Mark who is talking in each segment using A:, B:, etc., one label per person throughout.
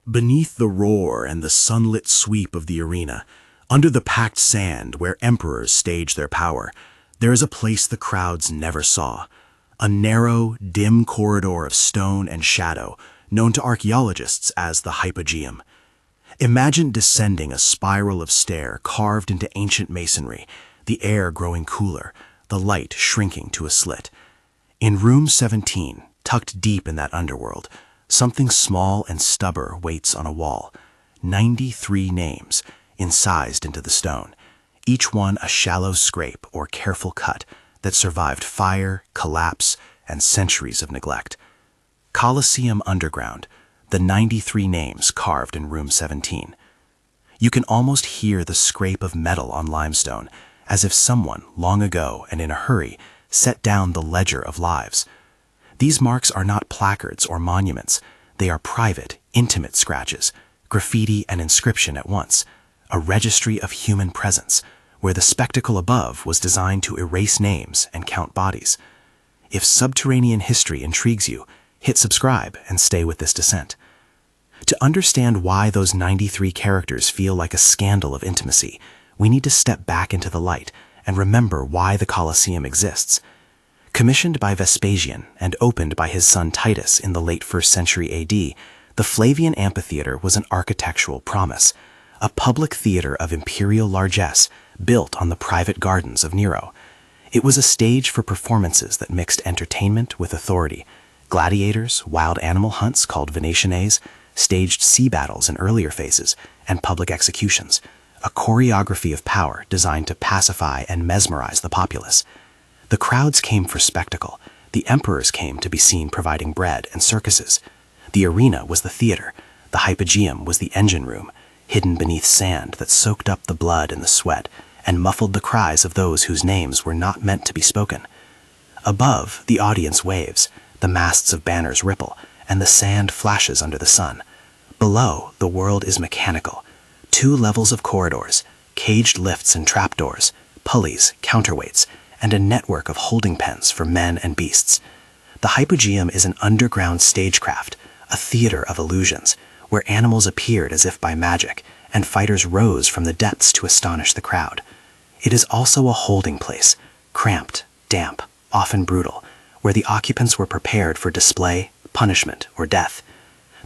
A: Beneath the roar and the sunlit sweep of the arena, under the packed sand where emperors stage their power, there is a place the crowds never saw. A narrow, dim corridor of stone and shadow, known to archaeologists as the Hypogeum. Imagine descending a spiral of stair carved into ancient masonry, the air growing cooler, the light shrinking to a slit. In room 17, tucked deep in that underworld, something small and stubborn waits on a wall. 93 names, incised into the stone, each one a shallow scrape or careful cut that survived fire, collapse, and centuries of neglect. Colosseum underground, the 93 names carved in room 17. You can almost hear the scrape of metal on limestone, as if someone, long ago and in a hurry, set down the ledger of lives. These marks are not placards or monuments. They are private, intimate scratches, graffiti and inscription at once, a registry of human presence, where the spectacle above was designed to erase names and count bodies. If subterranean history intrigues you, hit subscribe and stay with this descent. To understand why those 93 characters feel like a scandal of intimacy, we need to step back into the light and remember why the Colosseum exists. Commissioned by Vespasian and opened by his son Titus in the late 1st century AD, the Flavian amphitheater was an architectural promise, a public theater of imperial largesse built on the private gardens of Nero. It was a stage for performances that mixed entertainment with authority. Gladiators, wild animal hunts called venationes, staged sea battles in earlier phases, and public executions, a choreography of power designed to pacify and mesmerize the populace. The crowds came for spectacle. The emperors came to be seen providing bread and circuses. The arena was the theater. The Hypogeum was the engine room, hidden beneath sand that soaked up the blood and the sweat and muffled the cries of those whose names were not meant to be spoken. Above, the audience waves, the masts of banners ripple, and the sand flashes under the sun. Below, the world is mechanical. 2 levels of corridors, caged lifts and trapdoors, pulleys, counterweights, and a network of holding pens for men and beasts. The Hypogeum is an underground stagecraft, a theater of illusions, where animals appeared as if by magic, and fighters rose from the depths to astonish the crowd. It is also a holding place, cramped, damp, often brutal, where the occupants were prepared for display, punishment, or death.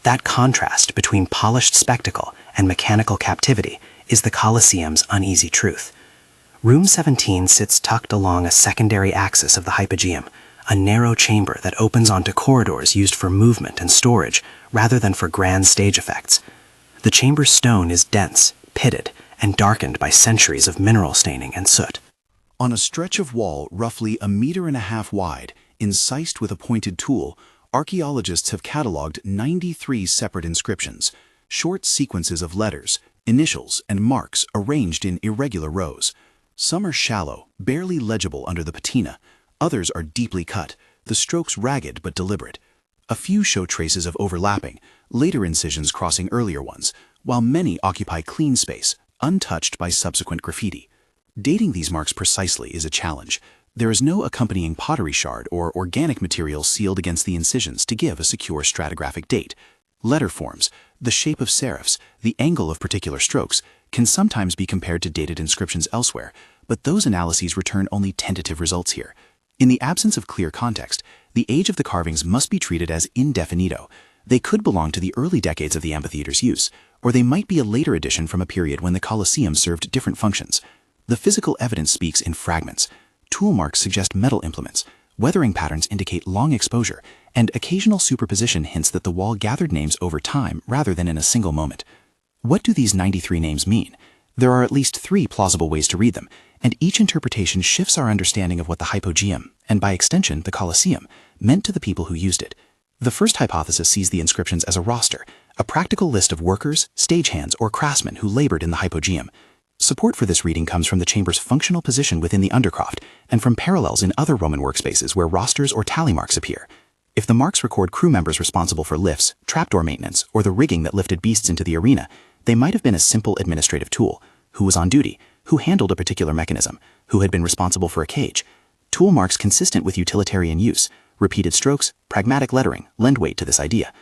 A: That contrast between polished spectacle and mechanical captivity is the Colosseum's uneasy truth. Room 17 sits tucked along a secondary axis of the Hypogeum, a narrow chamber that opens onto corridors used for movement and storage rather than for grand stage effects. The chamber's stone is dense, pitted, and darkened by centuries of mineral staining and soot. On a stretch of wall roughly 1.5 meters wide, incised with a pointed tool, archaeologists have catalogued 93 separate inscriptions, short sequences of letters, initials, and marks arranged in irregular rows. Some are shallow, barely legible under the patina. Others are deeply cut, the strokes ragged but deliberate. A few show traces of overlapping, later incisions crossing earlier ones, while many occupy clean space, untouched by subsequent graffiti. Dating these marks precisely is a challenge. There is no accompanying pottery shard or organic material sealed against the incisions to give a secure stratigraphic date. Letter forms, the shape of serifs, the angle of particular strokes, can sometimes be compared to dated inscriptions elsewhere, but those analyses return only tentative results here. In the absence of clear context, the age of the carvings must be treated as indefinito. They could belong to the early decades of the amphitheater's use, or they might be a later addition from a period when the Colosseum served different functions. The physical evidence speaks in fragments. Tool marks suggest metal implements, weathering patterns indicate long exposure, and occasional superposition hints that the wall gathered names over time rather than in a single moment. What do these 93 names mean? There are at least 3 plausible ways to read them, and each interpretation shifts our understanding of what the Hypogeum, and by extension the Colosseum, meant to the people who used it. The first hypothesis sees the inscriptions as a roster, a practical list of workers, stagehands, or craftsmen who labored in the Hypogeum. Support for this reading comes from the chamber's functional position within the undercroft and from parallels in other Roman workspaces where rosters or tally marks appear. If the marks record crew members responsible for lifts, trapdoor maintenance, or the rigging that lifted beasts into the arena, they might have been a simple administrative tool. Who was on duty? Who handled a particular mechanism? Who had been responsible for a cage? Tool marks consistent with utilitarian use, repeated strokes, pragmatic lettering lend weight to this idea.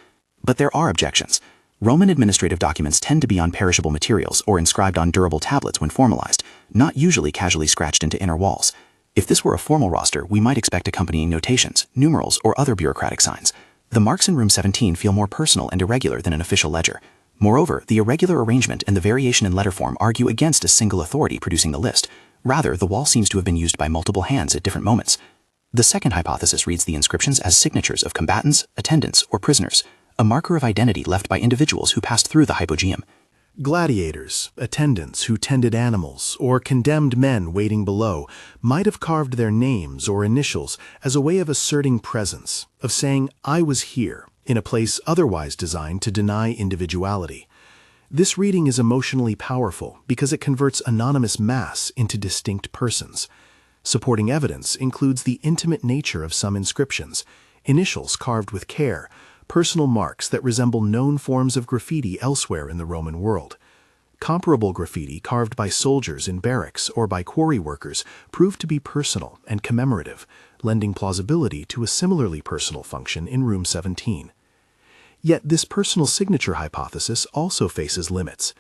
A: But there are objections.
B: Roman administrative documents tend to be on perishable materials or inscribed on durable tablets when formalized, not usually casually scratched into inner walls. If this were a formal roster, we might expect accompanying notations, numerals, or other bureaucratic signs. The marks in room 17 feel more personal and irregular than an official ledger. Moreover, the irregular arrangement and the variation in letter form argue against a single authority producing the list. Rather, the wall seems to have been used by multiple hands at different moments. The second hypothesis reads the inscriptions as signatures of combatants, attendants, or prisoners, a marker of identity left by individuals who passed through the Hypogeum.
A: Gladiators, attendants who tended animals, or condemned men waiting below might have carved their names or initials as a way of asserting presence, of saying, "I was here," in a place otherwise designed to deny individuality. This reading is emotionally powerful because it converts anonymous mass into distinct persons. Supporting evidence includes the intimate nature of some inscriptions, initials carved with care, personal marks that resemble known forms of graffiti elsewhere in the Roman world. Comparable graffiti carved by soldiers in barracks or by quarry workers proved to be personal and commemorative, lending plausibility to a similarly personal function in room 17. Yet this personal signature hypothesis also faces limits.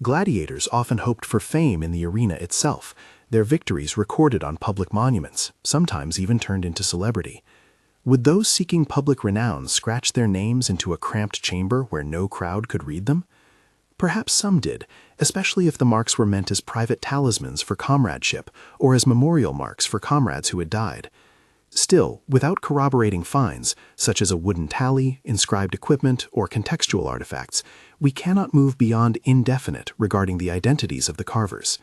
A: Gladiators often hoped for fame in the arena itself, their victories recorded on public monuments, sometimes even turned into celebrity. Would those seeking public renown scratch their names into a cramped chamber where no crowd could read them? Perhaps some did, especially if the marks were meant as private talismans for comradeship or as memorial marks for comrades who had died. Still, without corroborating finds, such as a wooden tally, inscribed equipment, or contextual artifacts, we cannot move beyond indefinite regarding the identities of the carvers.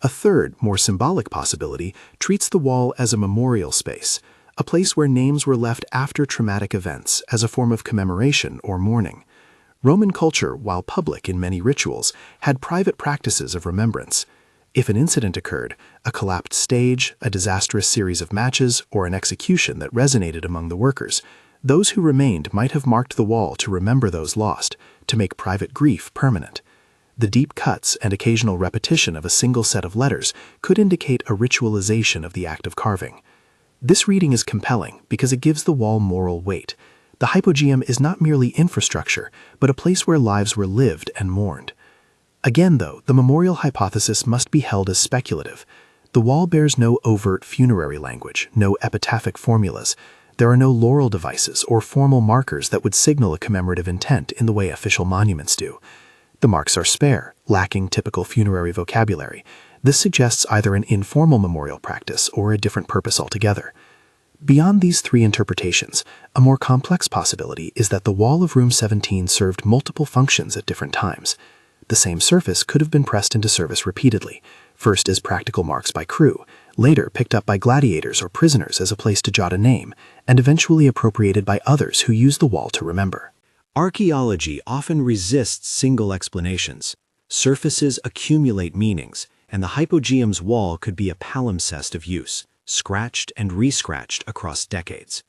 A: A third, more symbolic possibility treats the wall as a memorial space, a place where names were left after traumatic events as a form of commemoration or mourning. Roman culture, while public in many rituals, had private practices of remembrance. If an incident occurred, a collapsed stage, a disastrous series of matches, or an execution that resonated among the workers, those who remained might have marked the wall to remember those lost, to make private grief permanent. The deep cuts and occasional repetition of a single set of letters could indicate a ritualization of the act of carving. This reading is compelling because it gives the wall moral weight. The Hypogeum is not merely infrastructure, but a place where lives were lived and mourned. Again, though, the memorial hypothesis must be held as speculative. The wall bears no overt funerary language, no epitaphic formulas. There are no laurel devices or formal markers that would signal a commemorative intent in the way official monuments do. The marks are spare, lacking typical funerary vocabulary. This suggests either an informal memorial practice or a different purpose altogether. Beyond these three interpretations, a more complex possibility is that the wall of room 17 served multiple functions at different times. The same surface could have been pressed into service repeatedly, first as practical marks by crew, later picked up by gladiators or prisoners as a place to jot a name, and eventually appropriated by others who used the wall to remember. Archaeology often resists single explanations. Surfaces accumulate meanings, and the Hypogeum's wall could be a palimpsest of use, scratched and re-scratched across decades.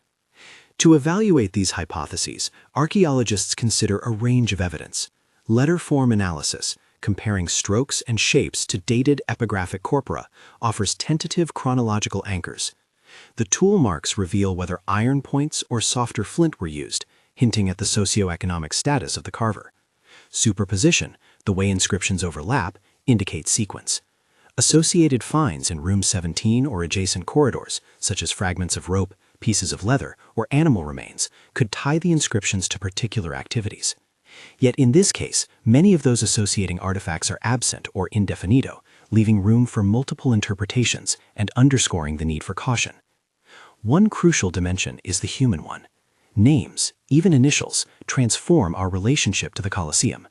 A: To evaluate these hypotheses, archaeologists consider a range of evidence. Letter form analysis, comparing strokes and shapes to dated epigraphic corpora, offers tentative chronological anchors. The tool marks reveal whether iron points or softer flint were used, hinting at the socioeconomic status of the carver. Superposition, the way inscriptions overlap, indicates sequence. Associated finds in room 17 or adjacent corridors, such as fragments of rope, pieces of leather, or animal remains, could tie the inscriptions to particular activities. Yet in this case, many of those associating artifacts are absent or indefinito, leaving room for multiple interpretations and underscoring the need for caution. One crucial dimension is the human one. Names, even initials, transform our relationship to the Colosseum.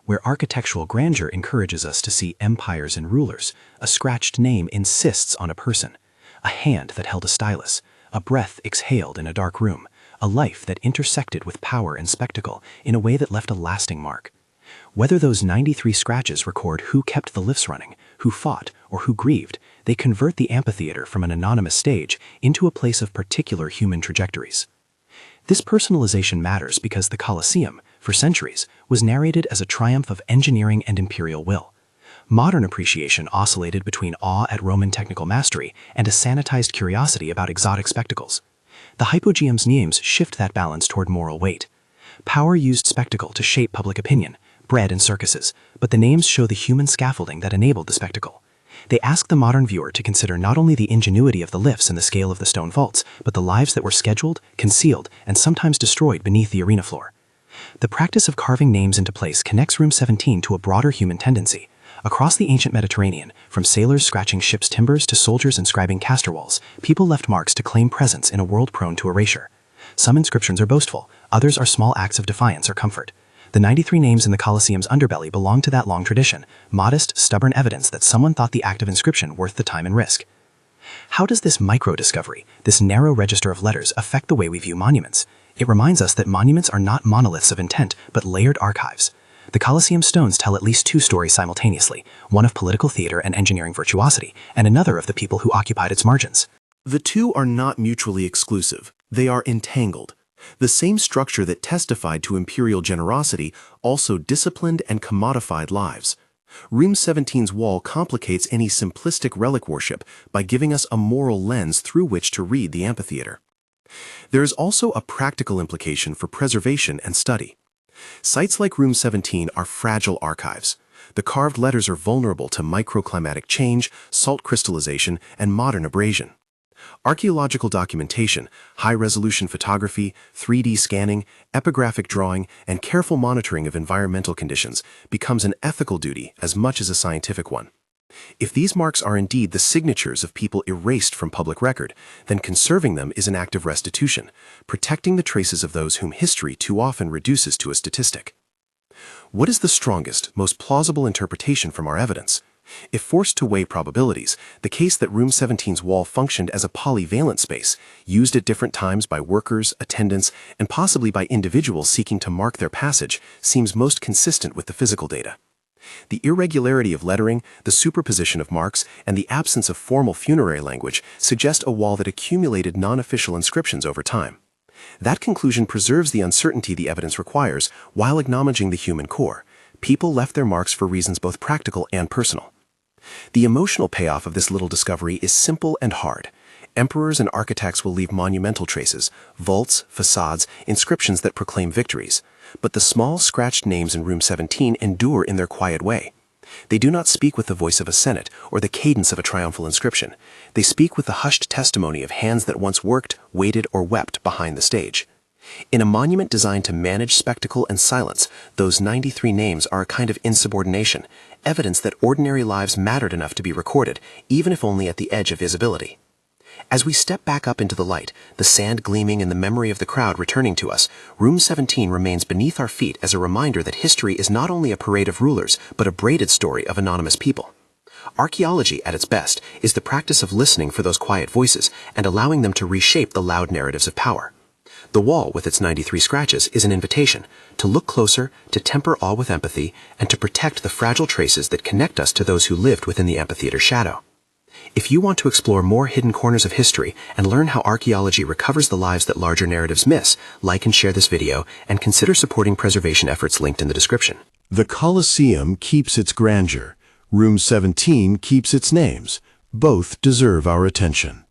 A: Where architectural grandeur encourages us to see empires and rulers, a scratched name insists on a person. A hand that held a stylus, a breath exhaled in a dark room, a life that intersected with power and spectacle in a way that left a lasting mark. Whether those 93 scratches record who kept the lifts running, who fought, or who grieved, they convert the amphitheater from an anonymous stage into a place of particular human trajectories. This personalization matters because the Colosseum, for centuries, was narrated as a triumph of engineering and imperial will. Modern appreciation oscillated between awe at Roman technical mastery and a sanitized curiosity about exotic spectacles. The Hypogeum's names shift that balance toward moral weight.
B: Power used spectacle to shape public opinion, bred in circuses, but the names show the human scaffolding that enabled the spectacle. They ask the modern viewer to consider not only the ingenuity of the lifts and the scale of the stone vaults, but the lives that were scheduled, concealed, and sometimes destroyed beneath the arena floor. The practice of carving names into place connects Room 17 to a broader human tendency. Across the ancient Mediterranean, from sailors scratching ships' timbers to soldiers inscribing castor walls, people left marks to claim presence in a world prone to erasure. Some inscriptions are boastful, others are small acts of defiance or comfort. The 93 names in the Colosseum's underbelly belong to that long tradition, modest, stubborn evidence that someone thought the act of inscription worth the time and risk. How does this micro-discovery, this narrow register of letters, affect the way we view monuments? It reminds us that monuments are not monoliths of intent, but layered archives. The Colosseum stones tell at least two stories simultaneously, one of political theater and engineering virtuosity, and another of the people who occupied its margins.
A: The two are not mutually exclusive. They are entangled. The same structure that testified to imperial generosity also disciplined and commodified lives. Room 17's wall complicates any simplistic relic worship by giving us a moral lens through which to read the amphitheater. There is also a practical implication for preservation and study. Sites like Room 17 are fragile archives. The carved letters are vulnerable to microclimatic change, salt crystallization, and modern abrasion. Archaeological documentation, high-resolution photography, 3D scanning, epigraphic drawing, and careful monitoring of environmental conditions becomes an ethical duty as much as a scientific one. If these marks are indeed the signatures of people erased from public record, then conserving them is an act of restitution, protecting the traces of those whom history too often reduces to a statistic. What is the strongest, most plausible interpretation from our evidence? If forced to weigh probabilities, the case that Room 17's wall functioned as a polyvalent space, used at different times by workers, attendants, and possibly by individuals seeking to mark their passage, seems most consistent with the physical data. The irregularity of lettering, the superposition of marks, and the absence of formal funerary language suggest a wall that accumulated non-official inscriptions over time. That conclusion preserves the uncertainty the evidence requires while acknowledging the human core. People left their marks for reasons both practical and personal. The emotional payoff of this little discovery is simple and hard. Emperors and architects will leave monumental traces, vaults, facades, inscriptions that proclaim victories. But the small, scratched names in Room 17 endure in their quiet way. They do not speak with the voice of a senate or the cadence of a triumphal inscription. They speak with the hushed testimony of hands that once worked, waited, or wept behind the stage. In a monument designed to manage spectacle and silence, those 93 names are a kind of insubordination, evidence that ordinary lives mattered enough to be recorded, even if only at the edge of visibility. As we step back up into the light, the sand gleaming and the memory of the crowd returning to us, Room 17 remains beneath our feet as a reminder that history is not only a parade of rulers, but a braided story of anonymous people. Archaeology, at its best, is the practice of listening for those quiet voices and allowing them to reshape the loud narratives of power. The wall, with its 93 scratches, is an invitation to look closer, to temper awe with empathy, and to protect the fragile traces that connect us to those who lived within the amphitheater's shadow. If you want to explore more hidden corners of history and learn how archaeology recovers the lives that larger narratives miss, like and share this video, and consider supporting preservation efforts linked in the description. The Colosseum keeps its grandeur. Room 17 keeps its names. Both deserve our attention.